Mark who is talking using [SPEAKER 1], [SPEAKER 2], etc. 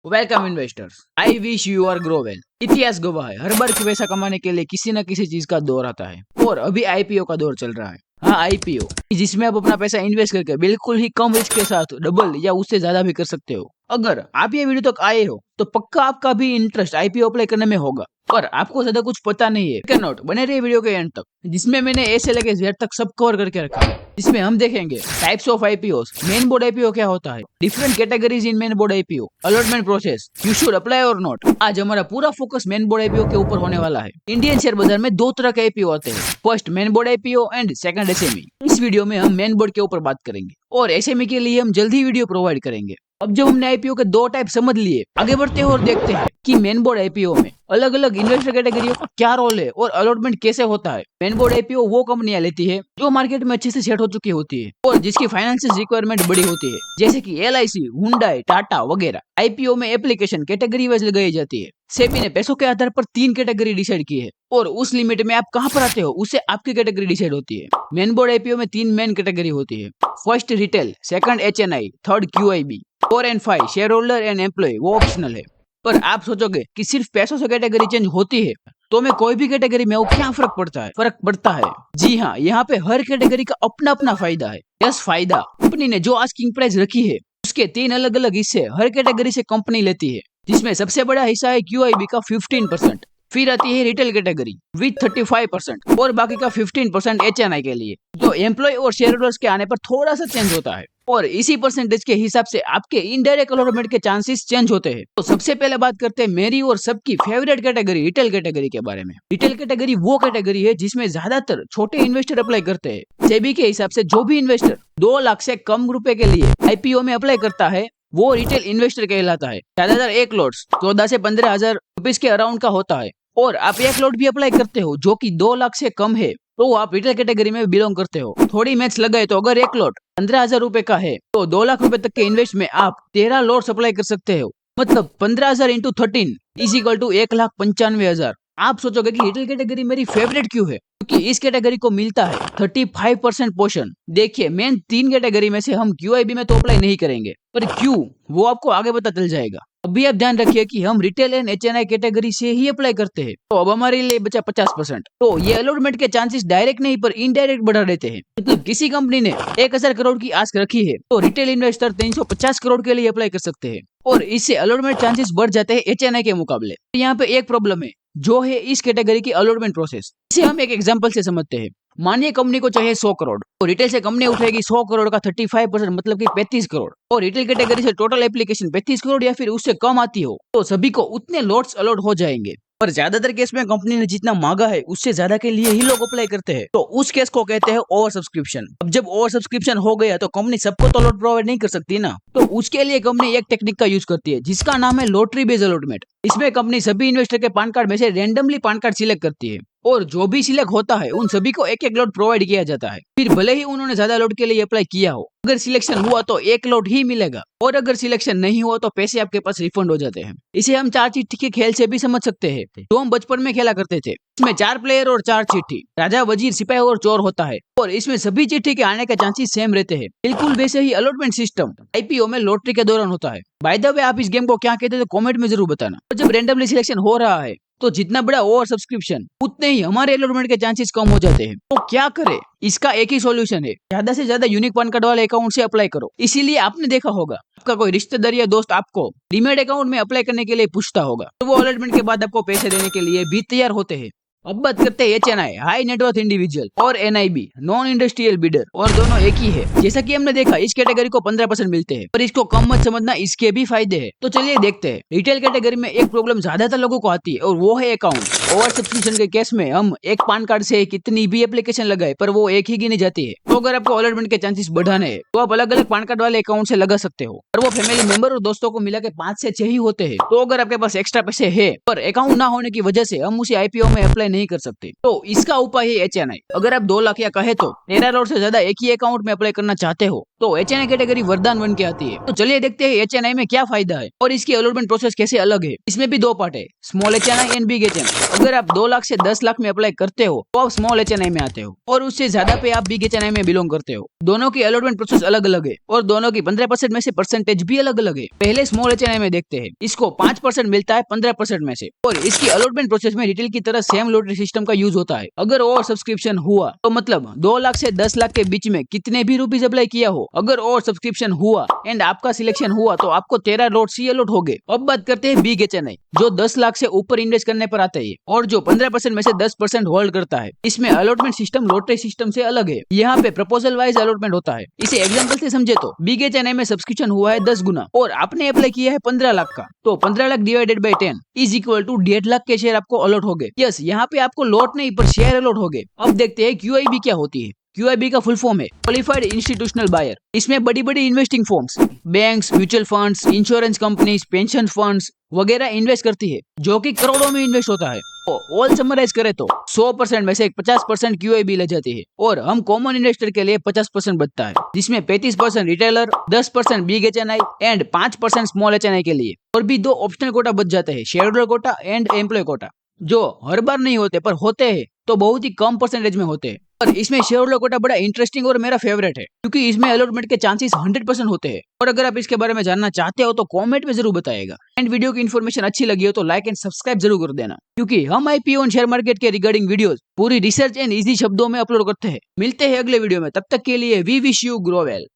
[SPEAKER 1] Welcome investors, I wish you are grow well. इतिहास गवाह है, हर बार पैसा कमाने के लिए किसी न किसी चीज का दौर आता है और अभी आईपीओ का दौर चल रहा है। हाँ, आईपीओ, जिसमें आप अपना पैसा इन्वेस्ट करके बिल्कुल ही कम रिस्क के साथ डबल या उससे ज्यादा भी कर सकते हो। अगर आप ये वीडियो तक आए हो तो पक्का आपका भी इंटरेस्ट आईपीओ अप्लाई करने में होगा, पर आपको ज्यादा कुछ पता नहीं है। कैन नॉट बने रहिए वीडियो के एंड तक, जिसमें मैंने ए से लेकर जेड तक सब कवर करके रखा है। जिसमें हम देखेंगे types of IPO, main board IPO क्या होता है, different categories in main board IPO, allotment process, you should apply और नॉट। आज हमारा पूरा फोकस मेन बोर्ड आईपीओ के ऊपर होने वाला है। इंडियन शेयर बाजार में दो तरह के आईपीओ आते हैं, first main board IPO and second SME. इस वीडियो में हम मेन बोर्ड के ऊपर बात करेंगे और एसएमई के लिए हम जल्दी वीडियो प्रोवाइड करेंगे। अब जब हमने आईपीओ के दो टाइप समझ लिए, आगे बढ़ते हैं और देखते हैं कि मेन बोर्ड आईपीओ में अलग अलग इन्वेस्टर कैटेगरियों का क्या रोल है और अलॉटमेंट कैसे होता है। मेन बोर्ड आईपीओ वो कंपनियां लेती है जो मार्केट में अच्छे से सेट हो चुकी होती है और जिसकी फाइनेंशियल रिक्वायरमेंट बड़ी होती है, जैसे कि एलआईसी, हुंडई, टाटा वगैरह। आईपीओ में एप्लीकेशन कैटेगरी वाइज लगाई जाती है। सेबी ने पैसों के आधार पर 3 कैटेगरी डिसाइड की है और उस लिमिट में आप कहां पर आते हो उससे आपकी कैटेगरी डिसाइड होती है। मेन बोर्ड आईपीओ में 3 मेन कैटेगरी होती है, first retail, second HNI, third QIB. 4 और 5 शेयर होल्डर एंड एम्प्लॉय वो ऑप्शनल है। पर आप सोचोगे कि सिर्फ पैसों से कैटेगरी चेंज होती है तो मैं कोई भी कैटेगरी में वो क्या फर्क पड़ता है। जी हाँ, यहाँ पे हर कैटेगरी का अपना अपना फायदा है। यस, फायदा कंपनी ने जो आस्किंग प्राइस रखी है उसके 3 अलग अलग हिस्से हर कैटेगरी से कंपनी लेती है, जिसमें सबसे बड़ा हिस्सा है क्यूआईबी का 15%। फिर आती है रिटेल कैटेगरी विद 35% और बाकी का 15% एचएनआई के लिए, जो एम्प्लॉय और शेयर होल्डर्स के आने पर थोड़ा सा चेंज होता है और इसी परसेंटेज के हिसाब से आपके इनडायरेक्ट अलॉटमेंट के चांसेस चेंज होते हैं। तो सबसे पहले बात करते हैं मेरी और सबकी फेवरेट कैटेगरी रिटेल कैटेगरी के बारे में। रिटेल कैटेगरी वो कैटेगरी है जिसमें ज्यादातर छोटे इन्वेस्टर अप्लाई करते हैं। सेबी के हिसाब से जो भी इन्वेस्टर 2 लाख से कम रुपए के लिए आईपीओ में अप्लाई करता है वो रिटेल इन्वेस्टर कहलाता है। ज्यादातर एक लॉट 14 से 15 हजार रुपीज के अराउंड का होता है और आप एक लॉट भी अप्लाई करते हो जो कि 2 लाख से कम है तो आप रिटेल कैटेगरी में बिलोंग करते हो। थोड़ी मैथ्स लगाए तो अगर एक लॉट 15,000 रुपए का है तो 2 लाख रुपए तक के इन्वेस्ट में आप 13 लॉट्स अप्लाई कर सकते हो। मतलब 15,000 इंटू 13 इज इक्वल टू 1,95,000। आप सोचोगे कि रिटेल कैटेगरी मेरी फेवरेट क्यों है, क्योंकि इस कैटेगरी को मिलता है 35% पोर्शन। देखिए, मेन 3 कैटेगरी में से हम क्यूआईबी में तो अप्लाई नहीं करेंगे, पर क्यों वो आपको आगे पता चल जाएगा। अभी आप ध्यान रखिए कि हम रिटेल एंड एचएनआई कैटेगरी से ही अप्लाई करते हैं, तो अब हमारे लिए बचा 50%। तो ये अलॉटमेंट के चांसेस डायरेक्ट नहीं पर इनडायरेक्ट बढ़ा देते हैं। मतलब किसी कंपनी ने 1000 करोड़ की आस्क रखी है तो रिटेल इन्वेस्टर 350 करोड़ के लिए अप्लाई कर सकते हैं और इससे अलॉटमेंट चांसेस बढ़ जाते हैं एचएनआई के मुकाबले। यहाँ पे एक प्रॉब्लम है जो है इस कैटेगरी की अलॉटमेंट प्रोसेस। इसे हम एक एग्जांपल से समझते हैं। मानिए कंपनी को चाहिए 100 करोड़ तो रिटेल से कंपनी उठाएगी 100 करोड़ का 35% मतलब कि 35 करोड़ और रिटेल कैटेगरी से टोटल एप्लीकेशन 35 करोड़ या फिर उससे कम आती हो तो सभी को उतने लॉट्स अलॉट हो जाएंगे। पर ज्यादातर केस में कंपनी ने जितना मांगा है उससे ज्यादा के लिए ही लोग अप्लाई करते हैं, तो उस केस को कहते हैं ओवर सब्सक्रिप्शन। अब जब ओवर सब्सक्रिप्शन हो गया तो कंपनी सबको तो अलॉट प्रोवाइड नहीं कर सकती ना, तो उसके लिए कंपनी एक टेक्निक का यूज करती है जिसका नाम है लॉटरी बेस्ड अलॉटमेंट। इसमें कंपनी सभी इन्वेस्टर के पान कार्ड में से रैंडमली पान कार्ड सिलेक्ट करती है और जो भी सिलेक्ट होता है उन सभी को एक एक लॉट प्रोवाइड किया जाता है। फिर भले ही उन्होंने ज्यादा लॉट के लिए अप्लाई किया हो, अगर सिलेक्शन हुआ तो एक लॉट ही मिलेगा और अगर सिलेक्शन नहीं हुआ तो पैसे आपके पास रिफंड हो जाते हैं। इसे हम 4 चिट्ठी के खेल से भी समझ सकते हैं जो हम बचपन में खेला करते थे। इसमें 4 प्लेयर और 4 चिट्ठी, राजा, वजीर, सिपाही और चोर होता है और इसमें सभी चिट्ठी के आने के चांसेस सेम रहते हैं। बिल्कुल वैसे ही अलॉटमेंट सिस्टम आईपीओ में लॉटरी के दौरान होता है। बाय द वे, आप इस गेम को क्या कहते हैं तो कमेंट में जरूर बताना। तो जब रैंडमली सिलेक्शन हो रहा है तो जितना बड़ा ओवर सब्सक्रिप्शन उतने ही हमारे अलॉटमेंट के चांसेस कम हो जाते हैं। तो क्या करें, इसका एक ही सॉल्यूशन है, ज्यादा से ज्यादा यूनिक पान कार्ड वाले अकाउंट से अप्लाई करो। इसीलिए आपने देखा होगा आपका कोई रिश्तेदार या दोस्त आपको डीमैट अकाउंट में अप्लाई करने के लिए पूछता होगा, तो वो अलॉटमेंट के बाद आपको पैसे देने के लिए भी तैयार होते हैं। अब बात करते हैं एचएनआई, हाई नेटवर्थ इंडिविजुअल, और एनआईबी, नॉन इंडस्ट्रियल बिडर, और दोनों एक ही है। जैसा कि हमने देखा इस कैटेगरी को 15% मिलते हैं, पर इसको कम मत समझना, इसके भी फायदे हैं। तो चलिए देखते हैं। रिटेल कैटेगरी में एक प्रॉब्लम ज्यादातर लोगों को आती है और वो है अकाउंट। ओवर सब्सक्रिप्शन के केस में हम एक पान कार्ड से कितनी भी एप्लीकेशन लगाए पर वो एक ही गिनी जाती है। तो अगर आपको अलॉटमेंट के चांसेस बढ़ाने हैं तो आप अलग अलग पान कार्ड वाले अकाउंट से लगा सकते हो और वो फैमिली मेंबर और दोस्तों को मिला के 5 से 6 ही होते हैं। तो अगर आपके पास एक्स्ट्रा पैसे है पर अकाउंट ना होने की वजह से हम उसे आईपीओ में अप्लाई नहीं कर सकते, तो इसका उपाय है एचएनआई। अगर आप 2 लाख या कहे तो 13 लाख से ज्यादा एक ही अकाउंट में अप्लाई करना चाहते हो तो HNI कैटेगरी वरदान बन के आती है। तो चलिए देखते हैं HNI में क्या फायदा है और इसकी अलॉटमेंट प्रोसेस कैसे अलग है। इसमें भी दो पार्ट है, small HNI and big HNI। अगर आप 2 लाख से 10 लाख में अप्लाई करते हो तो आप स्मॉल HNI में आते हो और उससे ज्यादा पे आप बिग HNI में बिलोंग करते हो। दोनों की अलॉटमेंट प्रोसेस अलग अलग है और दोनों की 15% में से परसेंटेज भी अलग अलग है। पहले स्मॉल HNI में देखते हैं, इसको 5% मिलता है 15% में से और इसकी अलॉटमेंट प्रोसेस में रिटेल की तरह सेम लॉटरी सिस्टम का यूज होता है। अगर ओवर सब्सक्रिप्शन हुआ तो मतलब 2 लाख से 10 लाख के बीच में कितने भी रुपीज अप्लाई किया हो, अगर ओवर सब्सक्रिप्शन हुआ एंड आपका सिलेक्शन हुआ तो आपको 13 लॉट सी अलॉट हो गए। अब बात करते हैं बिग HNI जो 10 लाख से ऊपर इन्वेस्ट करने पर आते हैं और जो 15% में से 10% होल्ड करता है। इसमें अलॉटमेंट सिस्टम लॉटरी सिस्टम से अलग है। यहाँ पे प्रपोजल वाइज अलॉटमेंट होता है। इसे एग्जांपल से समझे तो बिग HNI में सब्सक्रिप्शन हुआ है 10 गुना और आपने अप्लाई किया है 15 लाख का, तो 15 lakh divided by 10 is equal to 1.5 lakh के शेयर आपको अलॉट हो गए। यस, यहाँ पे आपको लॉट नहीं पर शेयर अलॉट हो गए। अब देखते हैं QIB क्या होती है। QIB का फुल फॉर्म है क्वालिफाइड इंस्टीट्यूशनल बायर। इसमें बड़ी बड़ी investing firms, banks, mutual funds, insurance companies, pension funds वगैरह इन्वेस्ट करती है जो कि करोड़ों में इन्वेस्ट होता है। ऑल समराइज करें तो 100% में से 50% QIB ले जाती है और हम कॉमन इन्वेस्टर के लिए 50% बचता है, जिसमें 35% retailer, 10% big HNI and 5% small HNI के लिए। और भी 2 ऑप्शनल कोटा बच जाते हैं, shareholder quota and employ quota, जो हर बार नहीं होते पर होते हैं तो बहुत ही कम परसेंटेज में होते हैं। और इसमें शेयर होल्डर कोटा बड़ा इंटरेस्टिंग और मेरा फेवरेट है क्योंकि इसमें अलॉटमेंट के चांसेस 100% होते हैं। और अगर आप इसके बारे में जानना चाहते हो तो कमेंट में जरूर बताइएगा। एंड वीडियो की इन्फॉर्मेशन अच्छी लगी हो तो लाइक एंड सब्सक्राइब जरूर कर देना, क्योंकि हम IPO और शेयर मार्केट के रिगार्डिंग वीडियोस पूरी रिसर्च एंड इजी शब्दों में अपलोड करते हैं। मिलते हैं अगले वीडियो में, तब तक के लिए we wish you grow well.